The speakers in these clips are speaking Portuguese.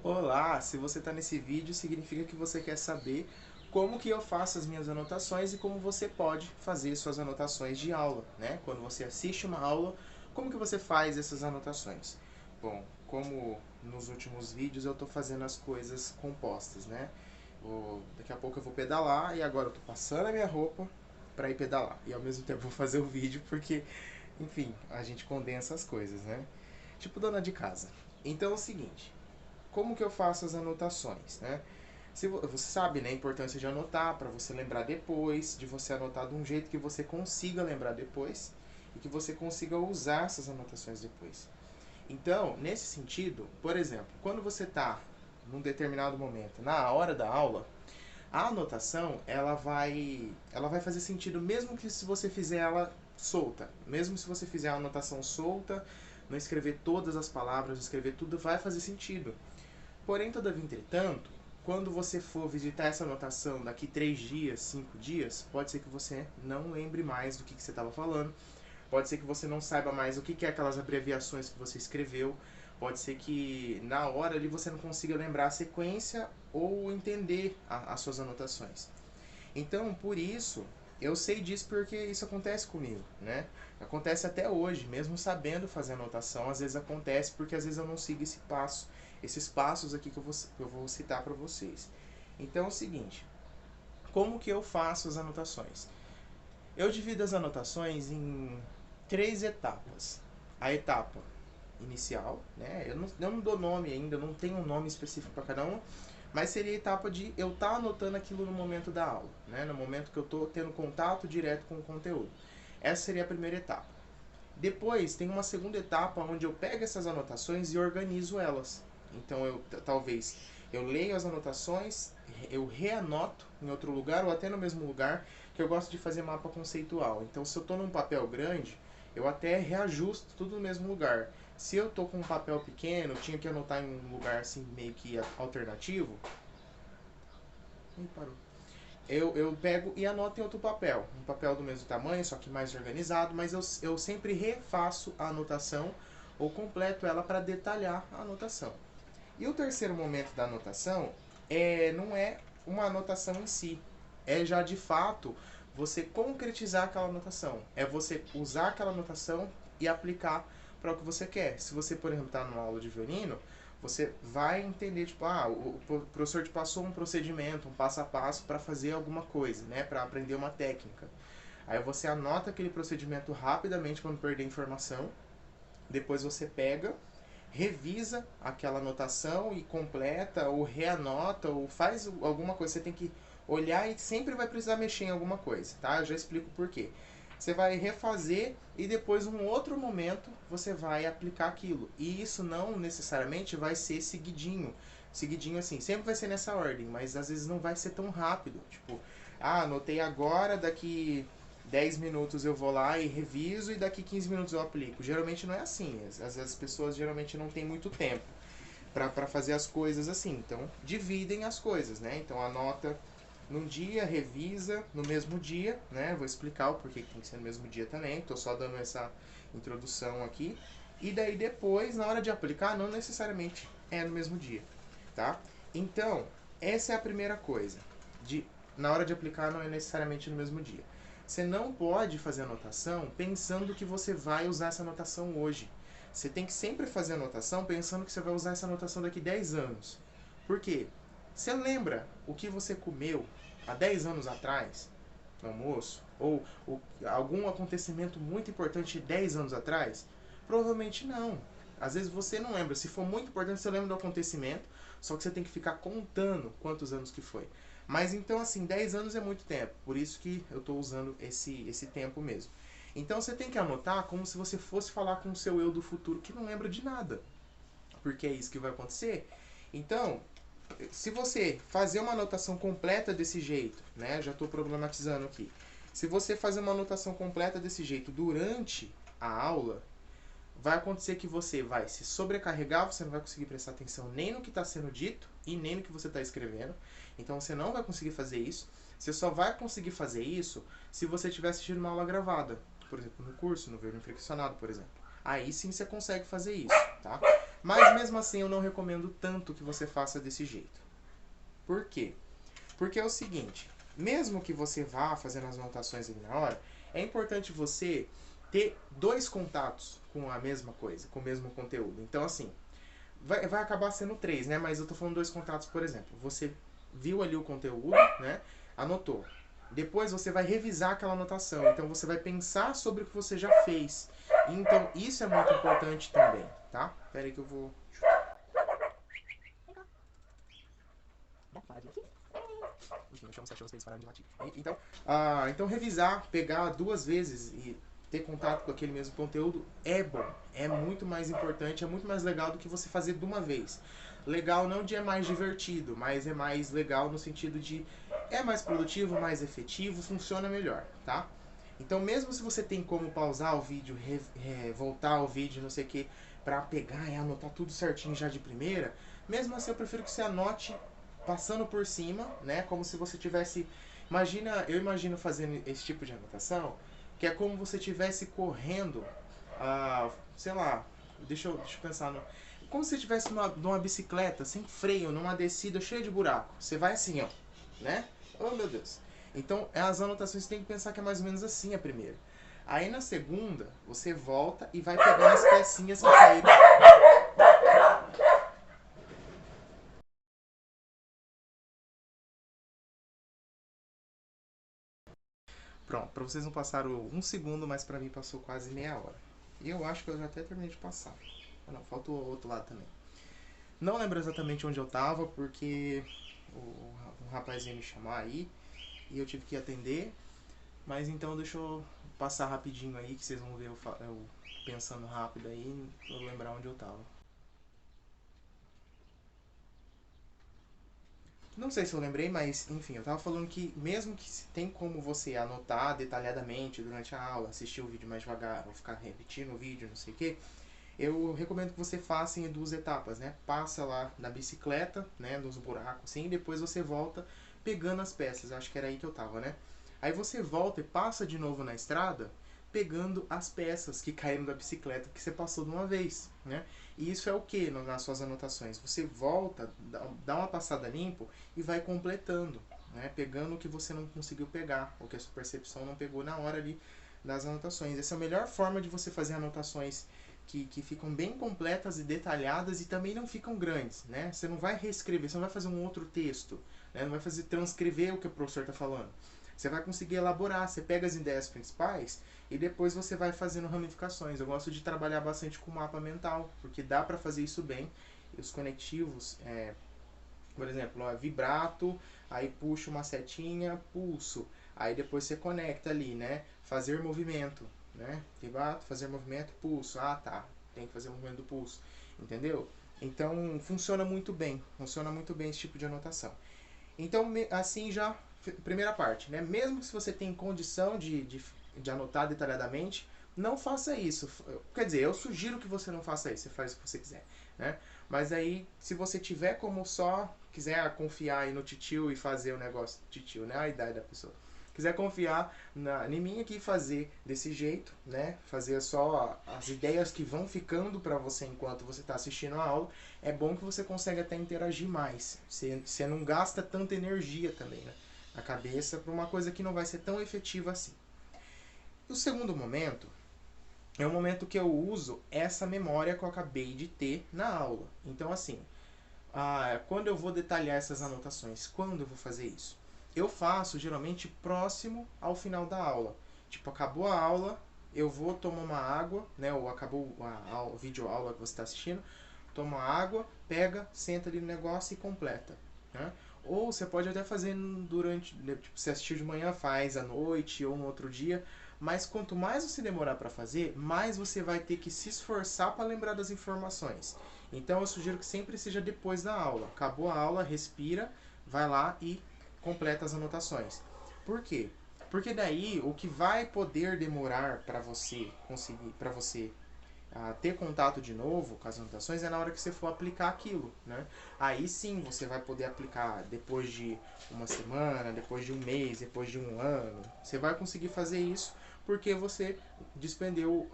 Olá, se você está nesse vídeo, significa que você quer saber como que eu faço as minhas anotações e como você pode fazer suas anotações de aula, né? Quando você assiste uma aula, como que você faz essas anotações? Bom, como nos últimos vídeos eu estou fazendo as coisas compostas, né? Daqui a pouco eu vou pedalar e agora eu estou passando a minha roupa para ir pedalar. E ao mesmo tempo vou fazer o vídeo porque, enfim, a gente condensa as coisas, né? Tipo dona de casa. Então é o seguinte, como que eu faço as anotações, né? Se você sabe, né, a importância de anotar para você lembrar depois, de você anotar de um jeito que você consiga lembrar depois e que você consiga usar essas anotações depois. Então, nesse sentido, por exemplo, quando você está num determinado momento, na hora da aula, a anotação ela vai fazer sentido mesmo que se você fizer ela solta, mesmo se você fizer a anotação solta, não escrever todas as palavras, escrever tudo, vai fazer sentido. Porém, todavia, entretanto, quando você for visitar essa anotação daqui 3 dias, 5 dias, pode ser que você não lembre mais do que você estava falando, pode ser que você não saiba mais o que é aquelas abreviações que você escreveu, pode ser que na hora ali você não consiga lembrar a sequência ou entender as suas anotações. Então, por isso, eu sei disso porque isso acontece comigo, né? Acontece até hoje, mesmo sabendo fazer anotação, às vezes acontece porque às vezes eu não sigo esse passo, esses passos aqui que eu vou citar para vocês. Então é o seguinte, como que eu faço as anotações? Eu divido as anotações em 3 etapas. A etapa inicial, né? Eu não dou nome ainda, não tenho um nome específico para cada uma, mas seria a etapa de eu estar anotando aquilo no momento da aula, né? No momento que eu estou tendo contato direto com o conteúdo. Essa seria a primeira etapa. Depois tem uma segunda etapa onde eu pego essas anotações e organizo elas. Então talvez eu leio as anotações, eu reanoto em outro lugar ou até no mesmo lugar, que eu gosto de fazer mapa conceitual. Então se eu estou num papel grande, eu até reajusto tudo no mesmo lugar. Se eu estou com um papel pequeno, tinha que anotar em um lugar assim meio que alternativo. Ih, parou. Eu pego e anoto em outro papel. Um papel do mesmo tamanho, só que mais organizado, mas eu sempre refaço a anotação ou completo ela para detalhar a anotação. E o terceiro momento da anotação não é uma anotação em si, é já de fato você concretizar aquela anotação. É você usar aquela anotação e aplicar para o que você quer. Se você, por exemplo, está numa aula de violino, você vai entender, tipo, o professor te passou um procedimento, um passo a passo para fazer alguma coisa, né, para aprender uma técnica. Aí você anota aquele procedimento rapidamente para não perder informação. Depois você pega, revisa aquela anotação e completa, ou reanota, ou faz alguma coisa. Você tem que olhar e sempre vai precisar mexer em alguma coisa, tá? Eu já explico por quê. Você vai refazer e depois, num outro momento, você vai aplicar aquilo. E isso não necessariamente vai ser seguidinho. Seguidinho assim, sempre vai ser nessa ordem, mas às vezes não vai ser tão rápido. Tipo, anotei agora, daqui 10 minutos eu vou lá e reviso e daqui 15 minutos eu aplico. Geralmente não é assim. Às vezes as pessoas geralmente não têm muito tempo para fazer as coisas assim. Então, dividem as coisas, né? Então, anota num dia, revisa no mesmo dia, né? Vou explicar o porquê que tem que ser no mesmo dia também. Estou só dando essa introdução aqui. E daí depois, na hora de aplicar, não necessariamente é no mesmo dia, tá? Então, essa é a primeira coisa. Na hora de aplicar, não é necessariamente no mesmo dia. Você não pode fazer anotação pensando que você vai usar essa anotação hoje. Você tem que sempre fazer anotação pensando que você vai usar essa anotação daqui 10 anos. Por quê? Você lembra o que você comeu há 10 anos atrás, no almoço? Ou algum acontecimento muito importante de 10 anos atrás? Provavelmente não. Às vezes você não lembra. Se for muito importante, você lembra do acontecimento, só que você tem que ficar contando quantos anos que foi. Mas então, assim, 10 anos é muito tempo. Por isso que eu estou usando esse tempo mesmo. Então você tem que anotar como se você fosse falar com o seu eu do futuro que não lembra de nada. Porque é isso que vai acontecer. Então, se você fazer uma anotação completa desse jeito, né? Já estou problematizando aqui. Se você fazer uma anotação completa desse jeito durante a aula, vai acontecer que você vai se sobrecarregar, você não vai conseguir prestar atenção nem no que está sendo dito e nem no que você está escrevendo. Então você não vai conseguir fazer isso. Você só vai conseguir fazer isso se você estiver assistindo uma aula gravada. Por exemplo, no curso, no Verbo Inflexionado, por exemplo. Aí sim você consegue fazer isso, tá? Mas mesmo assim eu não recomendo tanto que você faça desse jeito. Por quê? Porque é o seguinte, mesmo que você vá fazendo as anotações ali na hora, é importante você ter dois contatos com a mesma coisa, com o mesmo conteúdo. Então assim, vai acabar sendo três, né? Mas eu tô falando dois contatos, por exemplo. Você viu ali o conteúdo, né? Anotou. Depois você vai revisar aquela anotação. Então você vai pensar sobre o que você já fez. Então isso é muito importante também, tá? Pera aí que eu vou... Enfim, eu chamo os cachorros pra eles pararem de latir. Então revisar, pegar duas vezes e ter contato com aquele mesmo conteúdo é bom. É muito mais importante, é muito mais legal do que você fazer de uma vez. Legal não de é mais divertido, mas é mais legal no sentido de é mais produtivo, mais efetivo, funciona melhor, tá? Então mesmo se você tem como pausar o vídeo, voltar ao vídeo, não sei o que, pra pegar e anotar tudo certinho já de primeira, mesmo assim eu prefiro que você anote passando por cima, né? Como se você tivesse... eu imagino fazendo esse tipo de anotação, que é como você estivesse correndo, sei lá, deixa eu pensar no... Como se você estivesse numa bicicleta, sem freio, numa descida cheia de buraco. Você vai assim, ó, né? Oh, meu Deus. Então, as anotações você tem que pensar que é mais ou menos assim a primeira. Aí na segunda, você volta e vai pegando as pecinhas que caíram. Pronto, pra vocês não passaram um segundo, mas pra mim passou quase meia hora. E eu acho que eu já até terminei de passar. Ah, não, falta o outro lado também. Não lembro exatamente onde eu tava, porque um rapaz veio me chamar aí e eu tive que atender. Mas então deixa eu passar rapidinho aí, que vocês vão ver eu pensando rápido aí, pra eu lembrar onde eu tava. Não sei se eu lembrei, mas enfim, eu tava falando que mesmo que tem como você anotar detalhadamente durante a aula, assistir o vídeo mais devagar, ou ficar repetindo o vídeo, não sei o que, eu recomendo que você faça em duas etapas, né? Passa lá na bicicleta, né, nos buracos assim, e depois você volta pegando as peças. Acho que era aí que eu tava, né? Aí você volta e passa de novo na estrada, pegando as peças que caíram da bicicleta que você passou de uma vez, né? E isso é o que nas suas anotações? Você volta, dá uma passada limpo e vai completando, né? Pegando o que você não conseguiu pegar, ou que a sua percepção não pegou na hora ali das anotações. Essa é a melhor forma de você fazer anotações que ficam bem completas e detalhadas e também não ficam grandes, né? Você não vai reescrever, você não vai fazer um outro texto, né? Não vai fazer transcrever o que o professor está falando. Você vai conseguir elaborar, você pega as ideias principais e depois você vai fazendo ramificações. Eu gosto de trabalhar bastante com mapa mental, porque dá para fazer isso bem. E os conectivos, por exemplo, vibrato, aí puxa uma setinha, pulso. Aí depois você conecta ali, né? Fazer movimento, né? Vibrato, fazer movimento, pulso. Ah, tá. Tem que fazer o movimento do pulso. Entendeu? Então, funciona muito bem esse tipo de anotação. Então, assim já, primeira parte, né? Mesmo se você tem condição de anotar detalhadamente, não faça isso. Quer dizer, eu sugiro que você não faça isso, você faz o que você quiser, né? Mas aí, se você tiver como só, quiser confiar aí no titio e fazer o negócio, titio, né? A idade da pessoa. Quiser confiar em mim aqui e fazer desse jeito, né? Fazer só as ideias que vão ficando para você enquanto você está assistindo a aula, é bom que você consegue até interagir mais. Você não gasta tanta energia também, né? Na cabeça para uma coisa que não vai ser tão efetiva assim. O segundo momento é o momento que eu uso essa memória que eu acabei de ter na aula. Então, assim, quando eu vou detalhar essas anotações, quando eu vou fazer isso? Eu faço geralmente próximo ao final da aula. Tipo, acabou a aula, eu vou tomar uma água, né? Ou acabou a videoaula que você está assistindo, toma água, pega, senta ali no negócio e completa, né? Ou você pode até fazer durante, tipo, se assistiu de manhã, faz à noite ou no outro dia. Mas quanto mais você demorar para fazer, mais você vai ter que se esforçar para lembrar das informações. Então eu sugiro que sempre seja depois da aula. Acabou a aula, respira, vai lá e completa as anotações. Por quê? Porque daí o que vai poder demorar para você conseguir, para você ter contato de novo com as anotações é na hora que você for aplicar aquilo, né? Aí sim você vai poder aplicar depois de uma semana, depois de um mês, depois de um ano. Você vai conseguir fazer isso porque você despendeu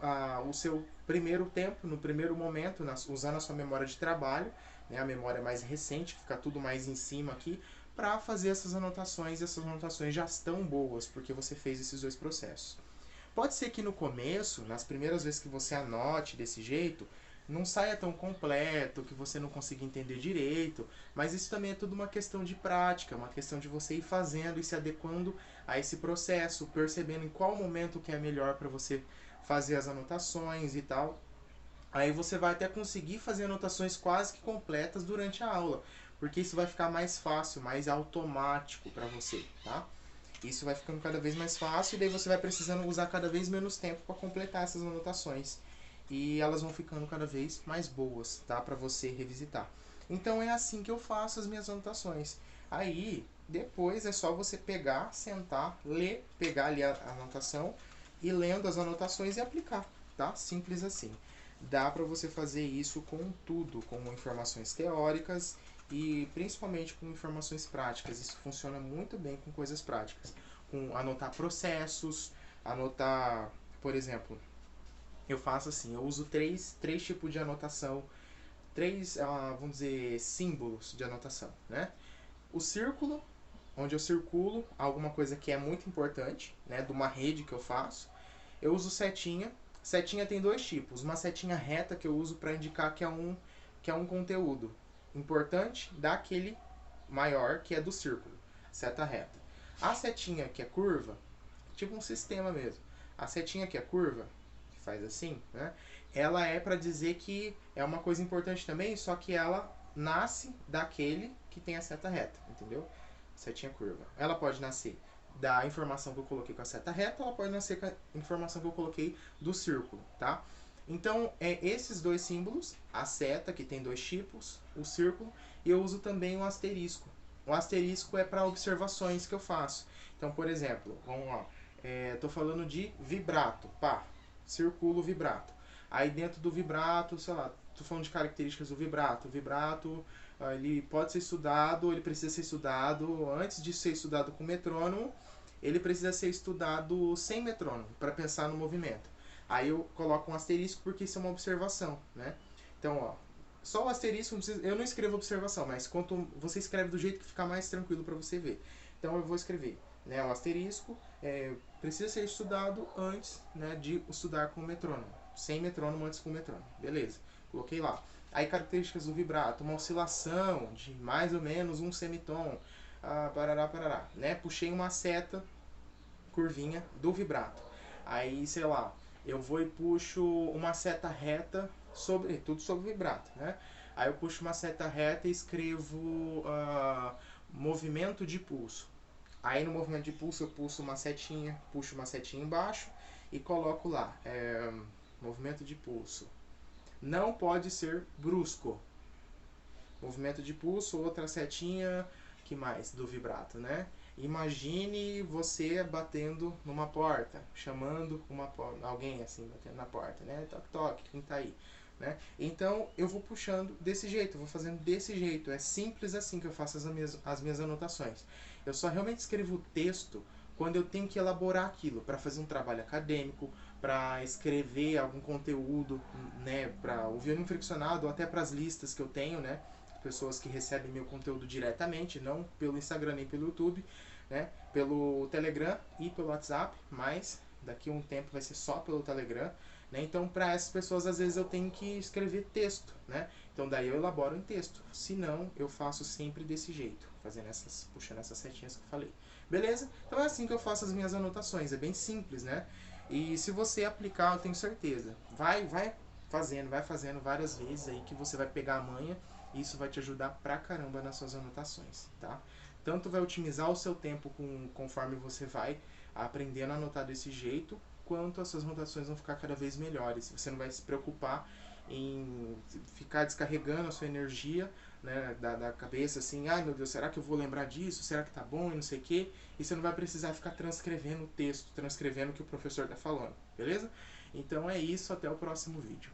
o seu primeiro tempo, no primeiro momento, usando a sua memória de trabalho, né, a memória mais recente, fica tudo mais em cima aqui, para fazer essas anotações, e essas anotações já estão boas, porque você fez esses dois processos. Pode ser que no começo, nas primeiras vezes que você anote desse jeito, não saia tão completo, que você não consiga entender direito, mas isso também é tudo uma questão de prática, uma questão de você ir fazendo e se adequando a esse processo, percebendo em qual momento que é melhor para você fazer as anotações e tal. Aí você vai até conseguir fazer anotações quase que completas durante a aula, porque isso vai ficar mais fácil, mais automático para você, tá? Isso vai ficando cada vez mais fácil e daí você vai precisando usar cada vez menos tempo para completar essas anotações. E elas vão ficando cada vez mais boas, tá? Para você revisitar. Então é assim que eu faço as minhas anotações. Aí, depois é só você pegar, sentar, ler, pegar ali a anotação e lendo as anotações e aplicar, tá? Simples assim. Dá para você fazer isso com tudo, com informações teóricas e principalmente com informações práticas. Isso funciona muito bem com coisas práticas. Com anotar processos, anotar, por exemplo, eu faço assim, eu uso três tipos de anotação, três, vamos dizer, símbolos de anotação, né? O círculo, onde eu circulo alguma coisa que é muito importante, né, de uma rede que eu faço. Eu uso setinha. Setinha tem dois tipos. Uma setinha reta que eu uso para indicar que é um conteúdo importante daquele maior que é do círculo. Seta reta. A setinha que é curva, tipo um sistema mesmo. A setinha que é curva, que faz assim, né? Ela é para dizer que é uma coisa importante também, só que ela nasce daquele que tem a seta reta, entendeu? Setinha curva. Ela pode nascer da informação que eu coloquei com a seta reta, ela pode nascer com a informação que eu coloquei do círculo, tá? Então, esses dois símbolos, a seta, que tem dois tipos, o círculo, e eu uso também o asterisco. O asterisco é para observações que eu faço. Então, por exemplo, vamos lá, estou falando de vibrato, pá, circulo vibrato. Aí dentro do vibrato, sei lá, estou falando de características do vibrato. O vibrato, ele pode ser estudado, ele precisa ser estudado, antes de ser estudado com metrônomo, ele precisa ser estudado sem metrônomo, para pensar no movimento. Aí eu coloco um asterisco porque isso é uma observação, né? Então, ó, só o asterisco, eu não escrevo observação, mas quanto você escreve do jeito que ficar mais tranquilo para você ver. Então eu vou escrever, né, o asterisco precisa ser estudado antes, né, de estudar com metrônomo. Sem metrônomo, antes com metrônomo. Beleza, coloquei lá. Aí características do vibrato, uma oscilação de mais ou menos um semitom, parará, parará, né? Puxei uma seta, curvinha do vibrato. Aí, sei lá, eu vou e puxo uma seta reta sobre tudo sobre vibrato, né? Aí eu puxo uma seta reta e escrevo movimento de pulso. Aí no movimento de pulso eu puxo uma setinha embaixo e coloco lá, movimento de pulso. Não pode ser brusco. Movimento de pulso, outra setinha, que mais? Do vibrato, né? Imagine você batendo numa porta, chamando alguém assim, batendo na porta, né? Toque, toque, quem tá aí? Né? Então eu vou puxando desse jeito, eu vou fazendo desse jeito. É simples assim que eu faço as minhas anotações. Eu só realmente escrevo o texto quando eu tenho que elaborar aquilo, para fazer um trabalho acadêmico, para escrever algum conteúdo, né, para o violino friccionado, ou até para as listas que eu tenho, né, pessoas que recebem meu conteúdo diretamente, não pelo Instagram nem pelo YouTube, né, pelo Telegram e pelo WhatsApp, mas daqui a um tempo vai ser só pelo Telegram, né? Então, para essas pessoas, às vezes eu tenho que escrever texto, né? Então, daí eu elaboro em texto. Se não, eu faço sempre desse jeito, puxando essas setinhas que eu falei. Beleza? Então é assim que eu faço as minhas anotações. É bem simples, né? E se você aplicar, eu tenho certeza. Vai fazendo várias vezes aí que você vai pegar a manha e isso vai te ajudar pra caramba nas suas anotações, tá? Tanto vai otimizar o seu tempo conforme você vai aprendendo a anotar desse jeito, quanto as suas anotações vão ficar cada vez melhores. Você não vai se preocupar em ficar descarregando a sua energia, né, da cabeça, assim, ai meu Deus, será que eu vou lembrar disso? Será que tá bom? E não sei o quê. E você não vai precisar ficar transcrevendo o texto, transcrevendo o que o professor tá falando, beleza? Então é isso, até o próximo vídeo.